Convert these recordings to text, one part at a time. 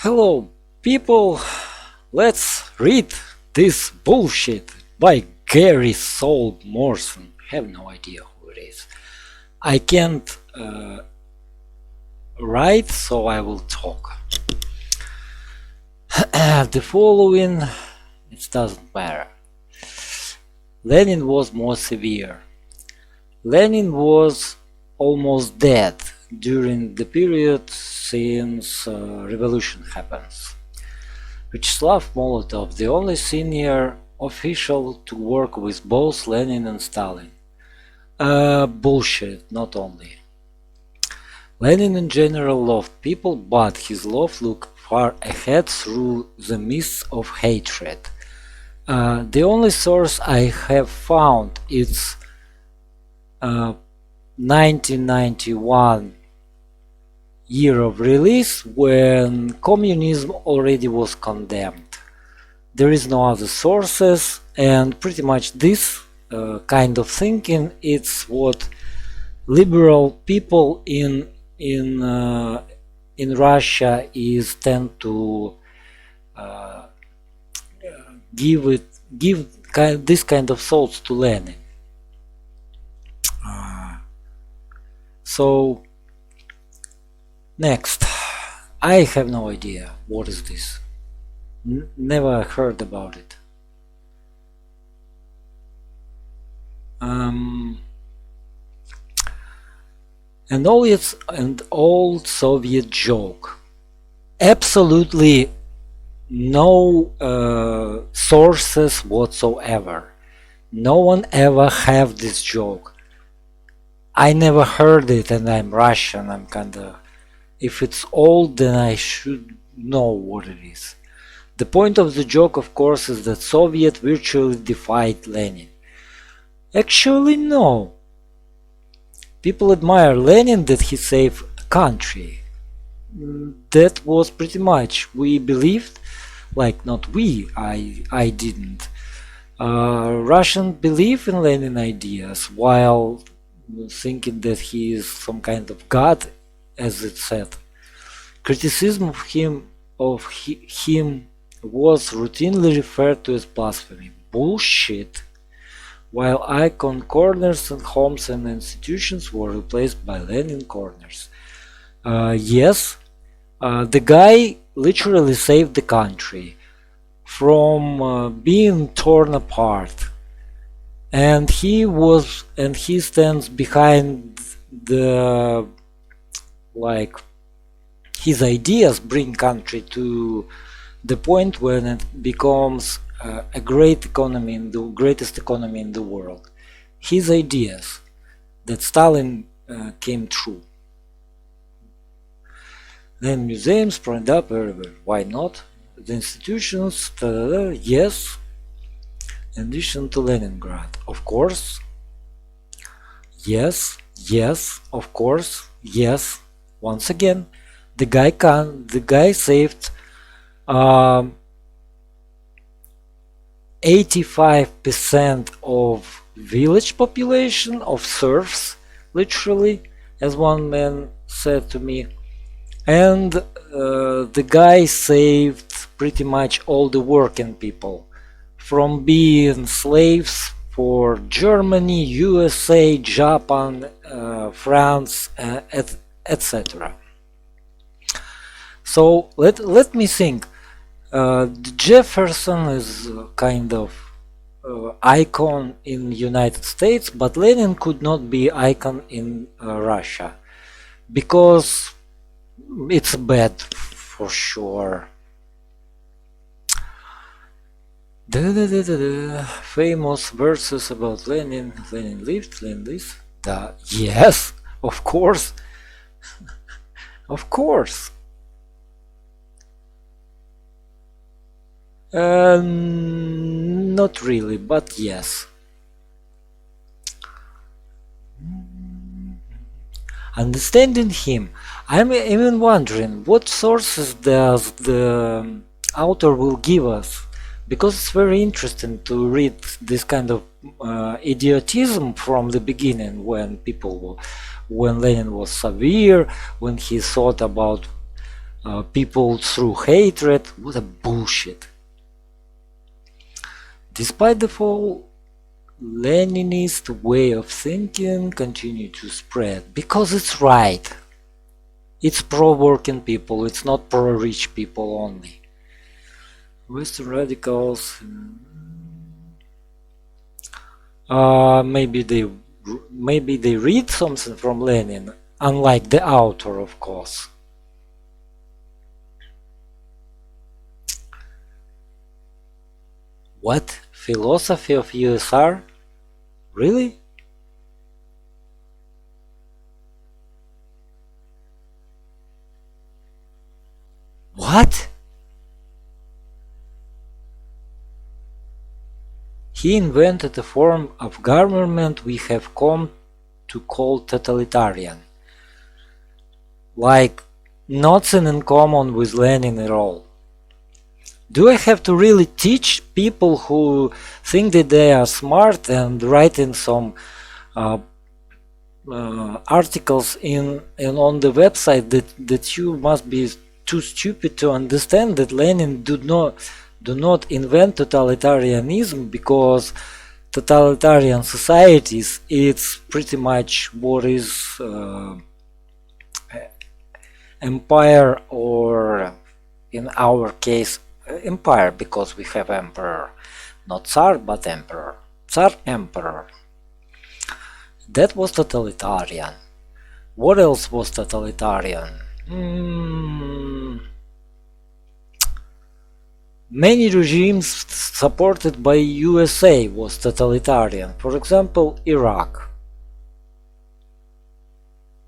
Hello, people. Let's read this bullshit by Gary Saul Morson. Have no idea who it is. I can't write, so I will talk. The following, it doesn't matter. Lenin was more severe. Lenin was almost dead during the period since revolution happens. Vyacheslav Molotov, the only senior official to work with both Lenin and Stalin. Bullshit, not only. Lenin in general loved people, but his love looked far ahead through the mists of hatred. The only source I have found is 1991 year of release, when communism already was condemned. There is no other sources, and pretty much this kind of thinking, it's what liberal people in Russia tend to give this kind of thoughts to Lenin. So next, I have no idea what is this. Never heard about it. An old Soviet joke. Absolutely no sources whatsoever. No one ever have this joke. I never heard it, and I'm Russian. I'm kinda... If it's old, then I should know what it is. The point of the joke, of course, is that Soviet virtually defied Lenin. Actually, no. People admire Lenin that he saved a country. That was pretty much. We believed, like not we, I didn't. Russians believe in Lenin ideas while thinking that he is some kind of god, as it said. Criticism of him was routinely referred to as blasphemy. Bullshit. While icon corners and homes and institutions were replaced by Lenin corners. Yes, the guy literally saved the country from being torn apart, and he stands behind the, like, his ideas bring country to the point when it becomes a great economy, the greatest economy in the world. His ideas that Stalin came true. Then museums sprang up everywhere. Why not? The institutions, yes. In addition to Leningrad, of course. Yes, of course, yes. Once again, the guy saved 85% of village population of serfs, literally, as one man said to me, and the guy saved pretty much all the working people from being slaves for Germany, USA, Japan, France, etc. So let me think. Jefferson is a kind of icon in United States, but Lenin could not be icon in Russia because it's bad for sure. Famous verses about Lenin. Lenin lived, Lenin lives. Yes, of course. Of course. Not really, but yes. Understanding him, I'm even wondering what sources does the author will give us, because it's very interesting to read this kind of idiotism from the beginning, when Lenin was severe, when he thought about people through hatred. What a bullshit. Despite the fall, Leninist way of thinking continued to spread because it's right. It's pro-working people, it's not pro-rich people only. Western radicals, maybe they read something from Lenin, unlike the author, of course. What? Philosophy of USSR? Really? What? He invented a form of government we have come to call totalitarian. Like, nothing in common with Lenin at all. Do I have to really teach people who think that they are smart and writing some articles on the website that you must be too stupid to understand that Lenin do not invent totalitarianism, because totalitarian societies, it's pretty much what is empire, or in our case empire, because we have emperor, not Tsar but emperor. Tsar, emperor. That was totalitarian. What else was totalitarian? Many regimes supported by USA was totalitarian. For example, Iraq.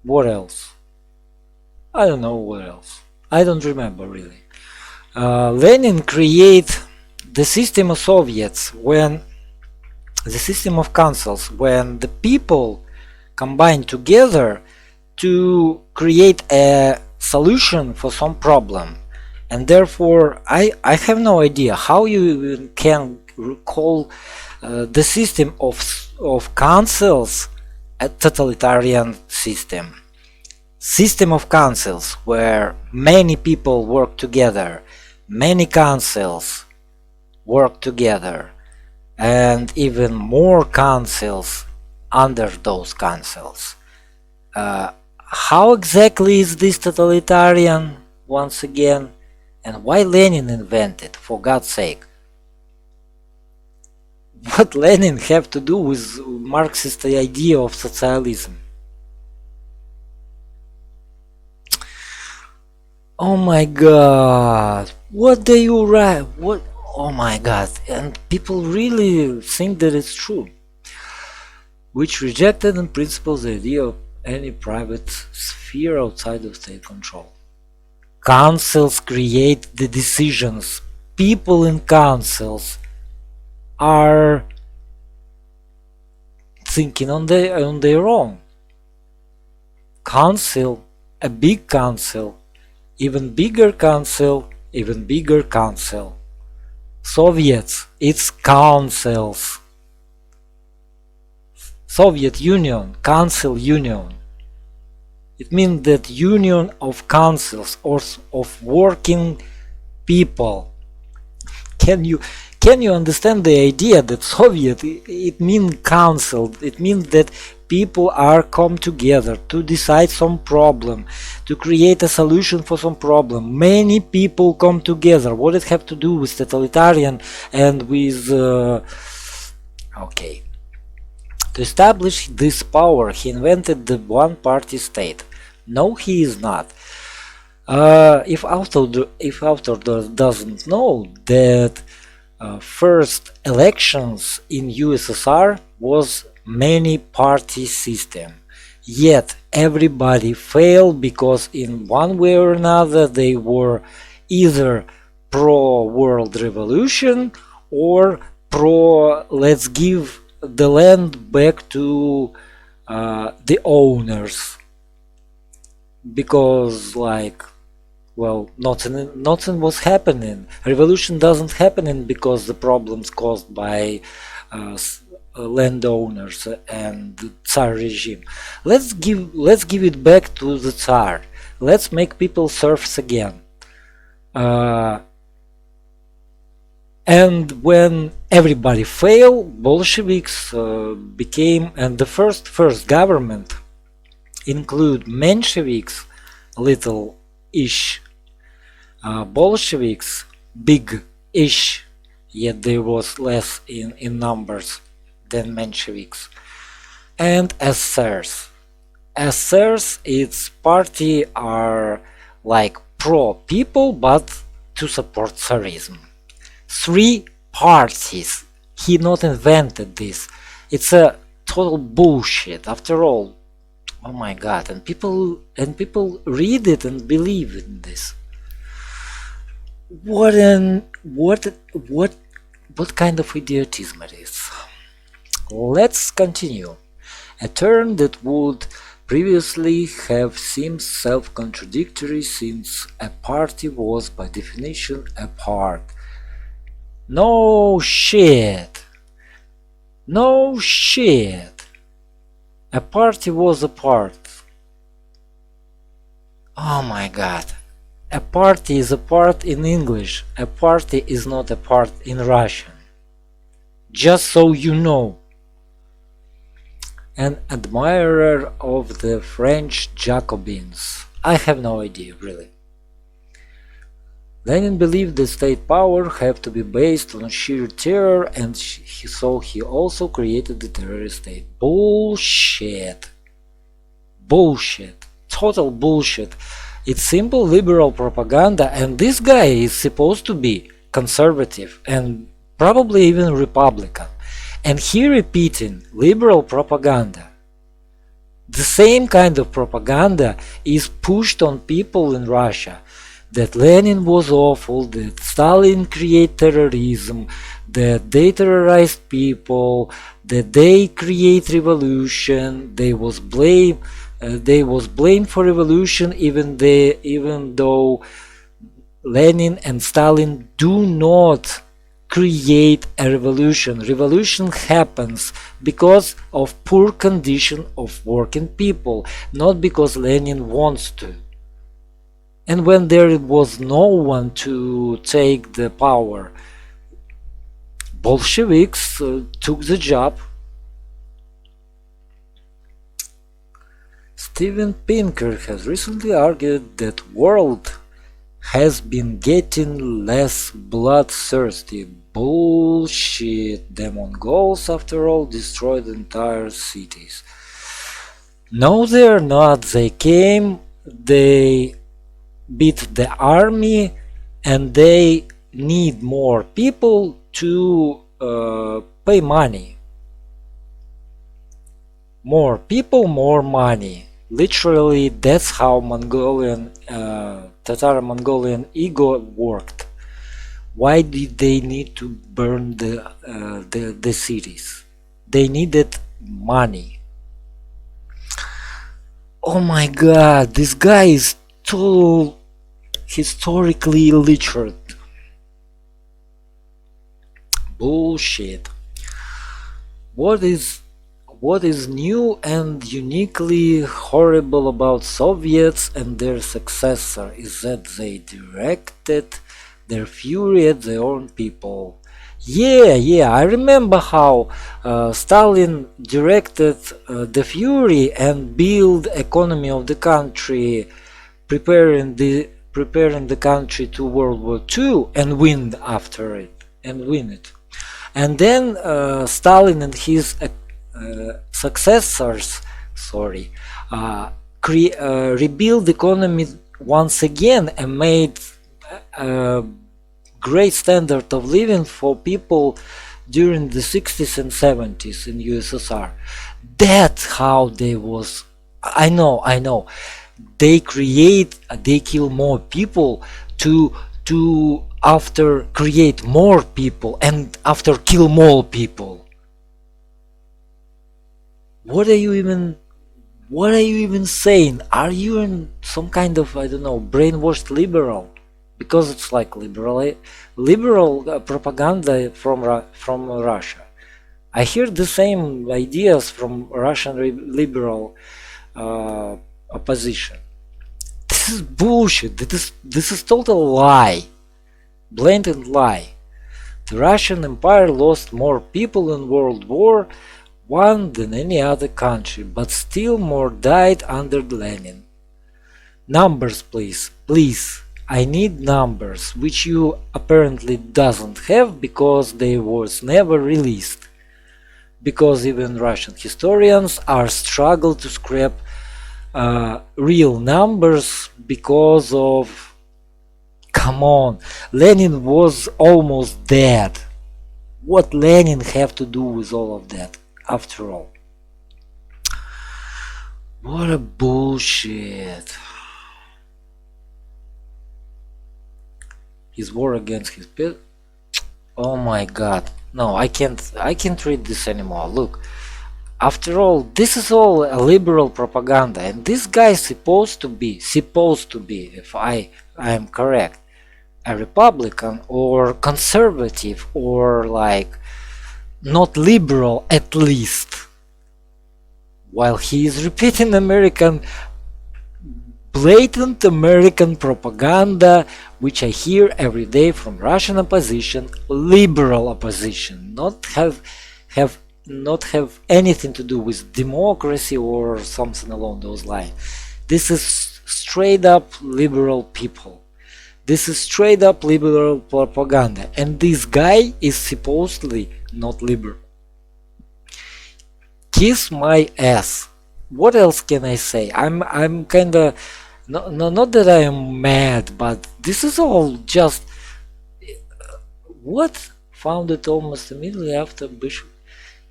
What else? I don't know what else. I don't remember really. Lenin created the system of Soviets, when the system of councils, when the people combine together to create a solution for some problem. And therefore I have no idea how you can call the system of councils a totalitarian system. System of councils where many people work together, many councils work together, and even more councils under those councils. How exactly is this totalitarian, once again, and why Lenin invented, for God's sake? What Lenin have to do with Marxist idea of socialism? Oh my god, what do you write? What? Oh my god, and people really think that it's true. Which rejected in principle the idea of any private sphere outside of state control. Councils create the decisions. People in councils are thinking on their own. Council, a big council, even bigger council, even bigger council. Soviets, it's councils. Soviet Union, Council Union. It means that union of councils or of working people. Can you understand the idea that Soviet, it means council, it means that people are come together to decide some problem, to create a solution for some problem. Many people come together. What it have to do with totalitarian and with okay. To establish this power, he invented the one-party state. No, he is not. If author doesn't know that first elections in USSR was many-party system. Yet everybody failed because in one way or another they were either pro-world revolution or pro let's give the land back to the owners, because like, well, nothing was happening. Revolution doesn't happen because the problems caused by landowners and the Tsar regime. Let's give it back to the Tsar. Let's make people serfs again. And when everybody failed, Bolsheviks became, and the first government include Mensheviks, little-ish, Bolsheviks, big-ish, yet there was less in numbers than Mensheviks, and SSRs. SSRs, its party are like pro-people but to support Tsarism. 3 parties. He not invented this. It's a total bullshit. After all, oh my god, and people read it and believe in this. What kind of idiotism it is? Let's continue. A term that would previously have seemed self-contradictory, since a party was by definition a part. No shit. No shit. A party was a part. Oh my god. A party is a part in English. A party is not a part in Russian. Just so you know. An admirer of the French Jacobins. I have no idea, really. Lenin believed that state power had to be based on sheer terror, and so he also created the terrorist state. Bullshit. Bullshit. Total bullshit. It's simple liberal propaganda, and this guy is supposed to be conservative and probably even Republican. And he repeating liberal propaganda. The same kind of propaganda is pushed on people in Russia. That Lenin was awful, that Stalin created terrorism, that they terrorized people, that they create revolution. They was blamed for revolution, even though Lenin and Stalin do not create a revolution. Revolution happens because of poor condition of working people, not because Lenin wants to. And when there was no one to take the power, Bolsheviks took the job. Steven Pinker has recently argued that world has been getting less bloodthirsty. Bullshit. The Mongols, after all, destroyed entire cities. No, they're not. They came, they beat the army, and they need more people to pay money. More people, more money. Literally, that's how Mongolian, Tatar-Mongolian ego worked. Why did they need to burn the cities? They needed money. Oh my god, this guy is too historically illiterate. Bullshit. What is new and uniquely horrible about Soviets and their successor is that they directed their fury at their own people. Yeah, I remember how Stalin directed the fury and build economy of the country, preparing the country to World War II and win after it, and win it. And then Stalin and his successors, rebuild the economy once again and made a great standard of living for people during the 60s and 70s in USSR. That's how they was. I know. They kill more people to after create more people and after kill more people. What are you even saying? Are you in some kind of, I don't know, brainwashed liberal? Because it's like liberal propaganda from Russia. I hear the same ideas from Russian liberal opposition. This is bullshit. This is total lie. Blatant lie. The Russian Empire lost more people in World War I than any other country, but still more died under Lenin. Numbers, please. Please. I need numbers, which you apparently doesn't have because they was never released. Because even Russian historians are struggle to scrap real numbers because of... Come on, Lenin was almost dead. What Lenin have to do with all of that, after all? What a bullshit. His war against his pet. Oh my god. No, I can't read this anymore. Look. After all, this is all a liberal propaganda, and this guy is supposed to be, if I am correct, a Republican or conservative or like not liberal at least, while he is repeating blatant American propaganda, which I hear every day from Russian opposition, liberal opposition, not have anything to do with democracy or something along those lines. This is straight up liberal people. This is straight up liberal propaganda, and this guy is supposedly not liberal. Kiss my ass. What else can I say? I'm kinda not that I am mad, but this is all just what founded almost immediately after Bishop.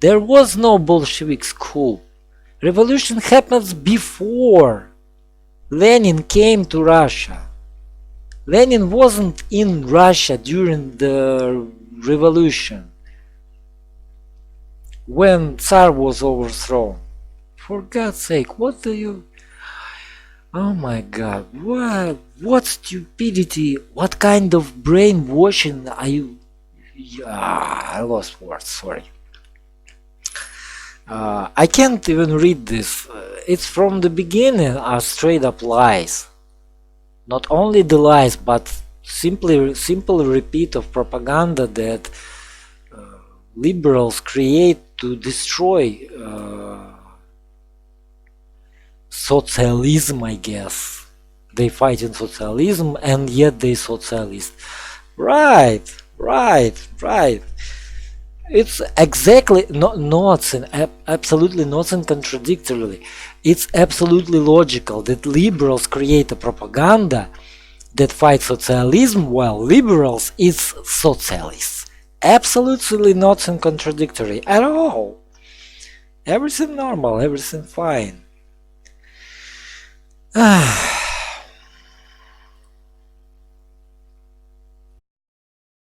There was no Bolshevik school. Revolution happens before Lenin came to Russia. Lenin wasn't in Russia during the revolution when Tsar was overthrown. For God's sake, what do you... Oh my god, what stupidity, what kind of brainwashing are you... I lost words, sorry. I can't even read this. It's from the beginning are straight up lies. Not only the lies, but simple repeat of propaganda that liberals create to destroy socialism, I guess. They fight in socialism and yet they socialist. Right. It's exactly absolutely not contradictorily. It's absolutely logical that liberals create a propaganda that fights socialism while liberals is socialists. Absolutely not contradictory at all. Everything normal, everything fine.